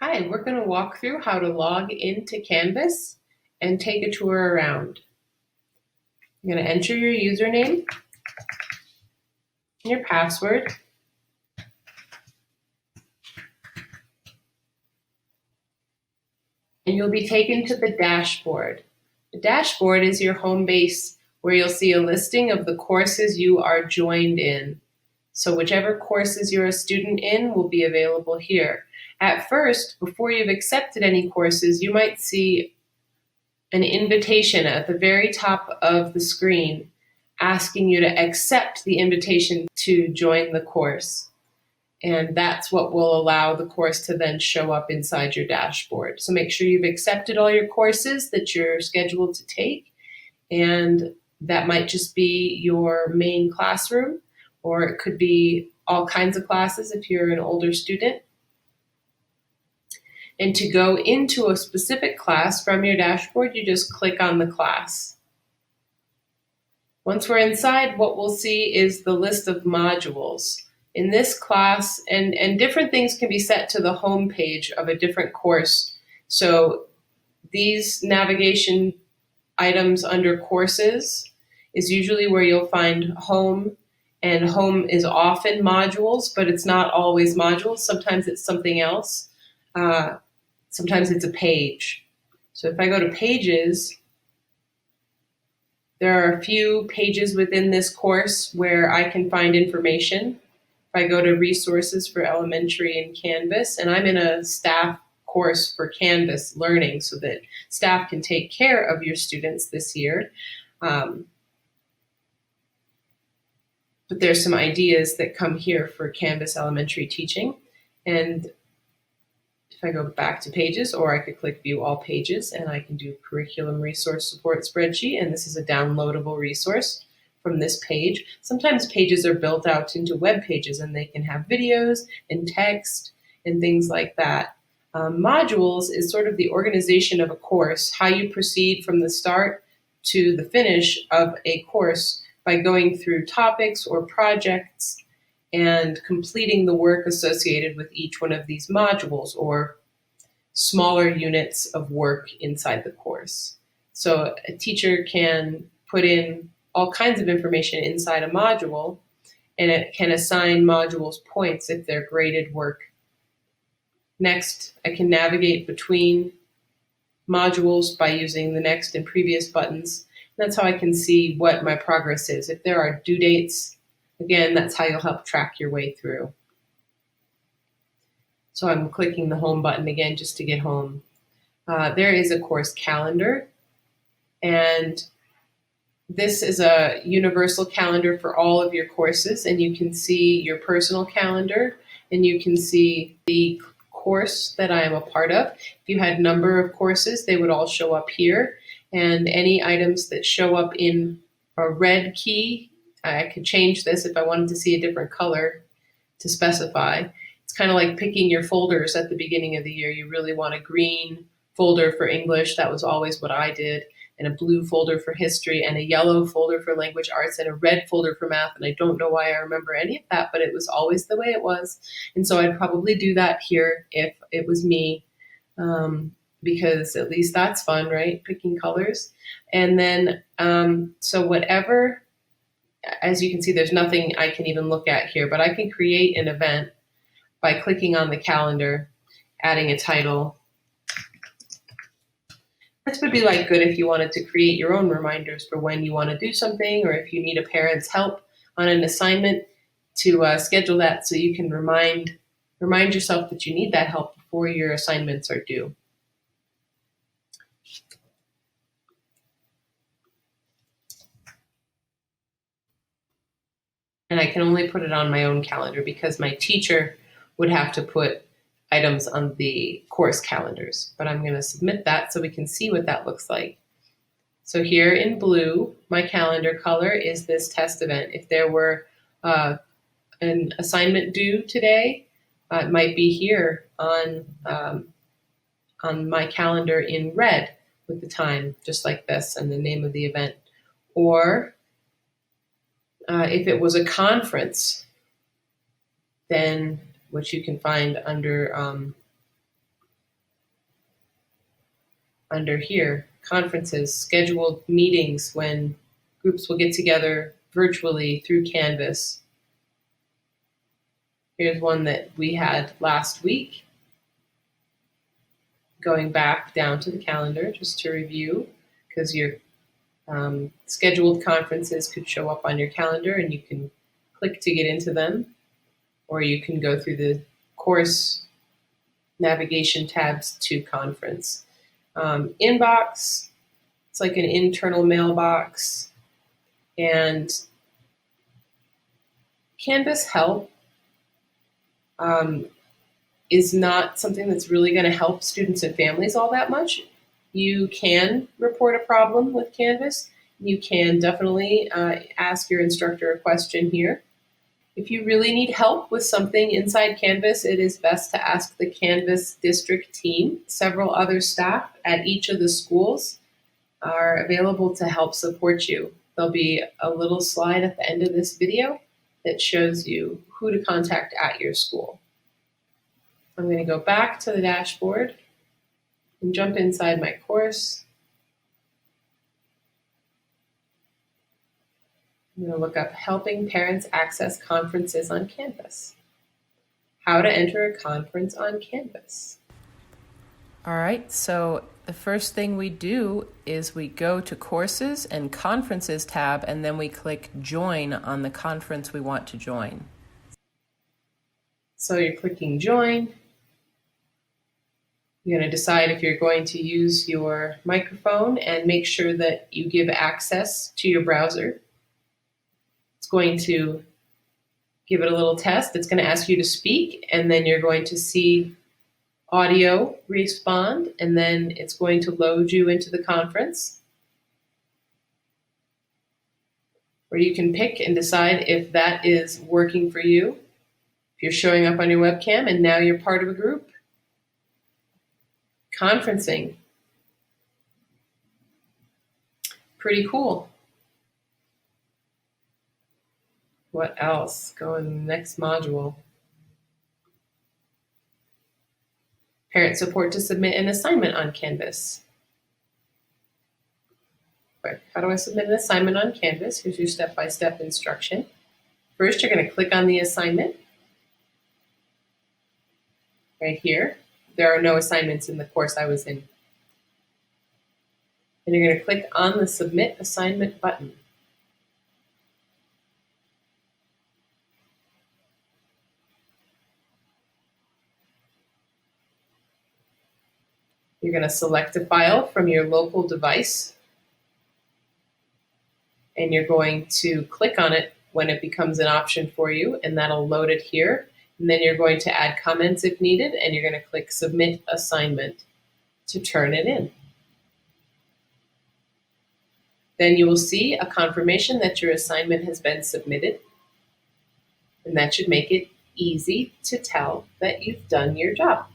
Hi, we're going to walk through how to log into Canvas and take a tour around. You're going to enter your username and your password. And you'll be taken to the dashboard. The dashboard is your home base where you'll see a listing of the courses you are joined in. So whichever courses you're a student in will be available here. At first, before you've accepted any courses, you might see an invitation at the very top of the screen asking you to accept the invitation to join the course. And that's what will allow the course to then show up inside your dashboard. So make sure you've accepted all your courses that you're scheduled to take. And that might just be your main classroom, or it could be all kinds of classes if you're an older student. And to go into a specific class from your dashboard, you just click on the class. Once we're inside, what we'll see is the list of modules. In this class, and different things can be set to the home page of a different course. So these navigation items under courses is usually where you'll find home, and home is often modules, but it's not always modules. Sometimes it's something else. Sometimes it's a page. So if I go to pages, there are a few pages within this course where I can find information. If I go to resources for elementary and Canvas, and I'm in a staff course for Canvas learning so that staff can take care of your students this year. But there's some ideas that come here for Canvas elementary teaching. And if I go back to pages, or I could click view all pages, and I can do curriculum resource support spreadsheet, and this is a downloadable resource from this page. Sometimes pages are built out into web pages and they can have videos and text and things like that. Modules is sort of the organization of a course, how you proceed from the start to the finish of a course by going through topics or projects and completing the work associated with each one of these modules or smaller units of work inside the course. So a teacher can put in all kinds of information inside a module, and it can assign modules points if they're graded work. Next, I can navigate between modules by using the next and previous buttons. That's how I can see what my progress is. If there are due dates, again, that's how you'll help track your way through. So I'm clicking the home button again just to get home. There is a course calendar, and this is a universal calendar for all of your courses, and you can see your personal calendar, and you can see the course that I am a part of. If you had a number of courses, they would all show up here, and any items that show up in a red key, I could change this if I wanted to see a different color to specify. It's kind of like picking your folders at the beginning of the year. You really want a green folder for English. That was always what I did. And a blue folder for history, and a yellow folder for language arts, and a red folder for math. And I don't know why I remember any of that, but it was always the way it was. And so I'd probably do that here if it was me, because at least that's fun, right? Picking colors. And then, so whatever, as you can see, there's nothing I can even look at here, but I can create an event by clicking on the calendar, adding a title. This would be like good if you wanted to create your own reminders for when you want to do something, or if you need a parent's help on an assignment to schedule that so you can remind yourself that you need that help before your assignments are due. And I can only put it on my own calendar because my teacher would have to put items on the course calendars, but I'm going to submit that so we can see what that looks like. So here in blue, my calendar color is this test event. If there were an assignment due today, it might be here on my calendar in red with the time, just like this, and the name of the event. Or if it was a conference, then which you can find under under here, conferences, scheduled meetings when groups will get together virtually through Canvas. Here's one that we had last week. Going back down to the calendar just to review, because your scheduled conferences could show up on your calendar and you can click to get into them, or you can go through the course navigation tabs to conference. Inbox, it's like an internal mailbox, and Canvas Help is not something that's really going to help students and families all that much. You can report a problem with Canvas. You can definitely ask your instructor a question here. If you really need help with something inside Canvas, it is best to ask the Canvas district team. Several other staff at each of the schools are available to help support you. There'll be a little slide at the end of this video that shows you who to contact at your school. I'm going to go back to the dashboard and jump inside my course. I'm going to look up Helping Parents Access Conferences on Canvas. How to enter a conference on Canvas. All right, so the first thing we do is we go to Courses and Conferences tab, and then we click Join on the conference we want to join. So you're clicking Join. You're going to decide if you're going to use your microphone and make sure that you give access to your browser. It's going to give it a little test. It's going to ask you to speak, and then you're going to see audio respond, and then it's going to load you into the conference, where you can pick and decide if that is working for you. If you're showing up on your webcam and now you're part of a group. Conferencing. Pretty cool. What else? Go in the next module. Parent support to submit an assignment on Canvas. Okay, how do I submit an assignment on Canvas? Here's your step-by-step instruction. First, you're going to click on the assignment. Right here. There are no assignments in the course I was in. And you're going to click on the Submit Assignment button. You're going to select a file from your local device, and you're going to click on it when it becomes an option for you, and that'll load it here. And then you're going to add comments if needed, and you're going to click Submit Assignment to turn it in. Then you will see a confirmation that your assignment has been submitted, and that should make it easy to tell that you've done your job.